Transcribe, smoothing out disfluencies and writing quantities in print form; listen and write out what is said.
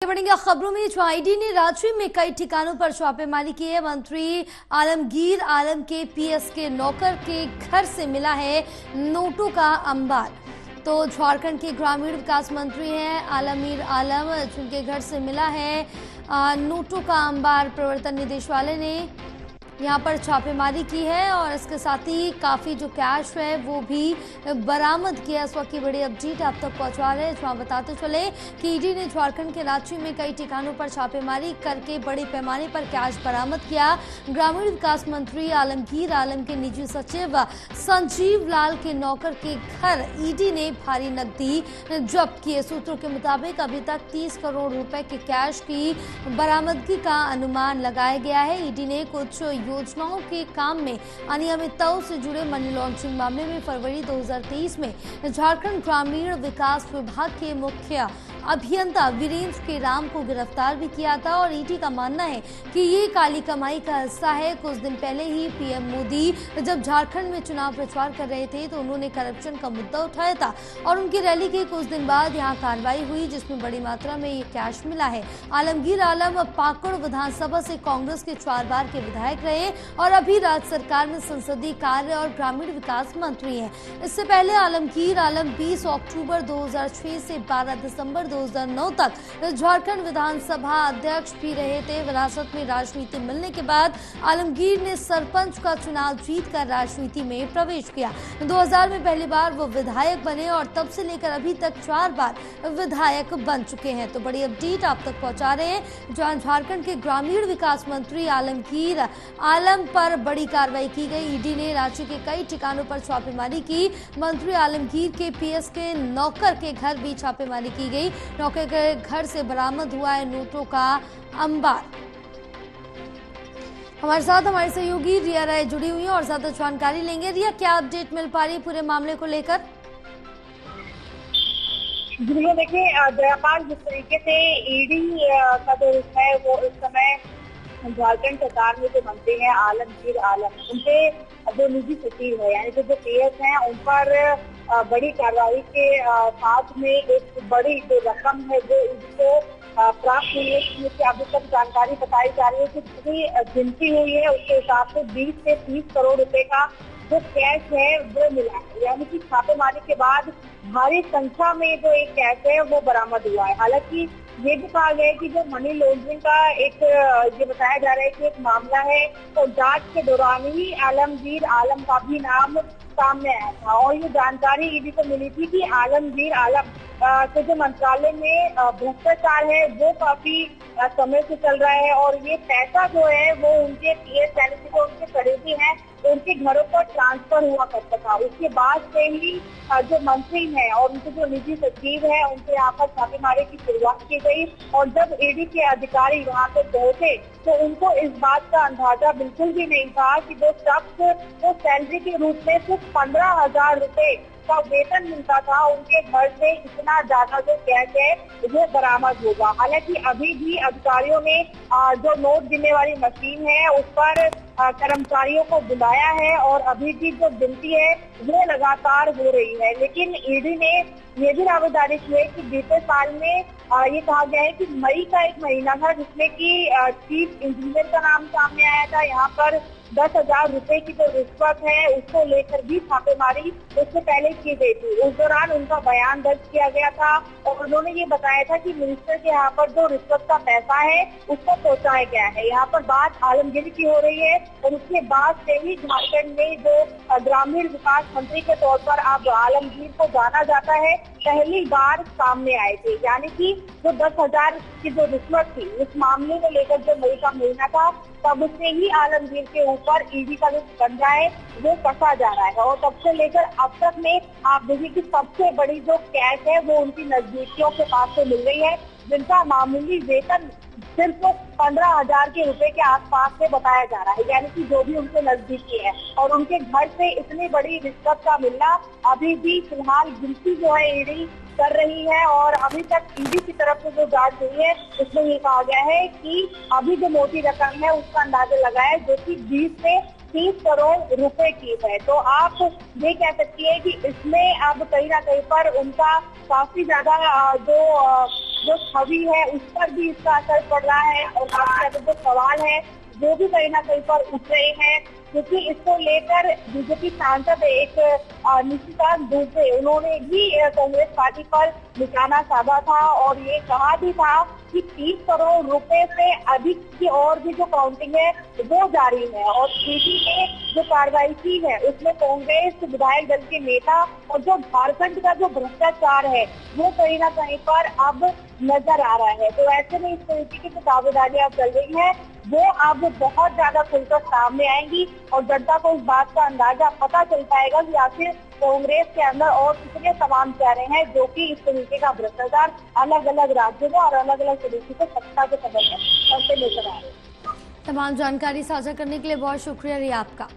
बढ़ेंगे खबरों में। जो ईडी ने राज्य में कई ठिकानों पर छापेमारी की है। मंत्री आलमगीर आलम के पीएस के नौकर के घर से मिला है नोटों का अंबार। तो झारखंड के ग्रामीण विकास मंत्री हैं आलमगीर आलम, जिनके घर से मिला है नोटों का अंबार। प्रवर्तन निदेशालय ने यहाँ पर छापेमारी की है और इसके साथ ही काफ़ी जो कैश है वो भी बरामद किया। इस वक्त की बड़ी अपडेट आप तक पहुँचा रहे हैं। जहाँ बताते चले कि ईडी ने झारखंड के रांची में कई ठिकानों पर छापेमारी करके बड़े पैमाने पर कैश बरामद किया। ग्रामीण विकास मंत्री आलमगीर आलम के निजी सचिव संजीव लाल के नौकर के घर ईडी ने भारी नकदी जब्त किए। सूत्रों के मुताबिक अभी तक 30 करोड़ रुपए के कैश की बरामदगी का अनुमान लगाया गया है। ईडी ने कुछ योजनाओं के काम में अनियमितताओं से जुड़े मनी लॉन्ड्रिंग मामले में फरवरी 2023 में झारखंड ग्रामीण विकास विभाग के मुख्य अभियंता वीरेंद्र के राम को गिरफ्तार भी किया था और ईडी का मानना है कि ये काली कमाई का हिस्सा है। कुछ दिन पहले ही पीएम मोदी जब झारखंड में चुनाव प्रचार कर रहे थे तो उन्होंने करप्शन का मुद्दा उठाया था और उनकी रैली के कुछ दिन बाद यहाँ कार्रवाई हुई जिसमें बड़ी मात्रा में ये कैश मिला है। आलमगीर आलम पाकुड़ विधानसभा से कांग्रेस के 4 बार के विधायक रहे और अभी राज्य सरकार में संसदीय कार्य और ग्रामीण विकास मंत्री हैं। इससे पहले आलमगीर आलम 20 अक्टूबर 2006 से 12 दिसंबर 2009 तक झारखंड विधानसभा अध्यक्ष भी रहे थे। विरासत में राजनीति मिलने के बाद आलमगीर ने सरपंच का चुनाव जीतकर राजनीति में प्रवेश किया। 2000 में पहली बार वो विधायक बने और तब से लेकर अभी तक 4 बार विधायक बन चुके हैं। तो बड़ी अपडेट आप तक पहुंचा रहे हैं। जहां झारखंड के ग्रामीण विकास मंत्री आलमगीर आलम पर बड़ी कार्रवाई की गई। ईडी ने रांची के कई ठिकानों पर छापेमारी की। मंत्री आलमगीर के पीएस के नौकर के घर भी छापेमारी की गई। नौकर के घर से बरामद हुआ है नोटों का अंबार। हमारे साथ हमारी सहयोगी रिया राय जुड़ी हुई है और ज्यादा जानकारी लेंगे। रिया, क्या अपडेट मिल पा रही है पूरे मामले को लेकर? जी देखिए जयपाल, जिस तरीके से ईडी का जो रुख है वो इस समय झारखंड सरकार में जो मंत्री हैं आलमगीर आलम, उनके जो निजी सचिव है यानी कि जो पीएस हैं उन पर बड़ी कार्रवाई के साथ में एक बड़ी जो रकम है वो इनको प्राप्त हुई है। जिसकी अभी तक जानकारी बताई जा रही है कि जितनी गिनती हुई है उसके हिसाब से 20 से 30 करोड़ रुपए का जो कैश है वो मिला है। यानी कि छापेमारी के बाद भारी संख्या में जो एक कैश है वो बरामद हुआ है। हालांकि ये भी कहा गया है कि जो मनी लॉन्ड्रिंग का एक ये बताया जा रहा है कि एक मामला है तो जांच के दौरान ही आलमगीर आलम का भी नाम सामने आया था और ये जानकारी ईडी को मिली थी कि आलमगीर आलम के जो मंत्रालय में भ्रष्टाचार है वो काफी समय से चल रहा है और ये पैसा जो है वो उनके पीएस यानी कि जो उनके करीबी हैं तो उनके घरों पर ट्रांसफर हुआ करता था। उसके बाद से ही जो मंत्री हैं और उनके जो निजी सचिव हैं उनके यहाँ पर छापेमारी की शुरुआत की गई और जब ईडी के अधिकारी वहाँ पे पहुंचे तो उनको इस बात का अंदाजा बिल्कुल भी नहीं था कि वो शख्स वो सैलरी के रूप में सिर्फ 15,000 रुपए का वेतन मिलता था, उनके घर से इतना ज्यादा जो कैश है वो बरामद होगा। हालांकि अभी भी अधिकारियों ने जो नोट गिनने वाली मशीन है उस पर कर्मचारियों को बुलाया है और अभी भी जो गिनती है वो लगातार हो रही है। लेकिन ईडी ने ये भी दावेदारी की है कि बीते साल में ये कहा गया है कि मई का एक महीना था जिसमें कि चीफ इंजीनियर का नाम सामने आया था। यहाँ पर 10,000 रुपए की जो रिश्वत है उसको लेकर भी छापेमारी उससे पहले की गई थी। उस दौरान उनका बयान दर्ज किया गया था और उन्होंने ये बताया था कि मिनिस्टर के यहाँ पर जो रिश्वत का पैसा है उसको पहुंचाया गया है। यहाँ पर बात आलमगीर की हो रही है और उसके बाद से ही झारखंड में जो ग्रामीण विकास मंत्री के तौर पर अब आलमगीर को जाना जाता है पहली बार सामने आए थे। यानी कि जो 10,000 की जो रिश्वत थी उस मामले को लेकर जो मई का महीना था तब से ही आलमगीर के ऊपर ईडी का जो शिकंजा है वो कसा जा रहा है और तब से लेकर अब तक में आप देखिए कि सबसे बड़ी जो कैश है वो उनकी नजदीकियों के पास से मिल रही है जिनका मामूली वेतन सिर्फ 15,000 के रुपए के आसपास से बताया जा रहा है। यानी कि जो भी उनके नजदीकी है और उनके घर से इतनी बड़ी रिश्वत का मिलना अभी भी फिलहाल गिनती जो है ईडी कर रही है और अभी तक ईडी की तरफ से जो जांच हुई है उसमें ये कहा गया है कि अभी जो मोटी रकम है उसका अंदाजा लगाया जो कि 20 से 30 करोड़ रुपए की है। तो आप ये कह सकती है कि इसमें अब कहीं ना कहीं पर उनका काफी ज्यादा जो जो छवि है उस पर भी इसका असर पड़ रहा है। और काफी ज्यादा जो सवाल है वो भी कहीं ना कहीं पर उठ रहे हैं, क्योंकि इसको लेकर बीजेपी सांसद एक निशिकांत दुबे, उन्होंने भी कांग्रेस पार्टी पर निशाना साधा था और ये कहा भी था कि 30 करोड़ रुपए से अधिक की और भी जो काउंटिंग है वो जारी है। और ईडी ने जो कार्रवाई की है उसमें कांग्रेस विधायक दल के नेता और जो झारखंड का जो भ्रष्टाचार है वो कहीं ना कहीं पर अब नजर आ रहा है। तो ऐसे में इस तरीके की जो दावेदारियां चल रही है वो अब बहुत ज्यादा खुलकर सामने आएंगी और जनता को इस बात का अंदाजा पता चल पाएगा कि आखिर कांग्रेस के अंदर और कितने तमाम चेहरे हैं जो कि इस तरीके का भ्रष्टाचार अलग अलग राज्यों में और अलग अलग तरीके से सत्ता के सदस्य करते नजर आ रहे हैं। तमाम जानकारी साझा करने के लिए बहुत शुक्रिया रिया आपका।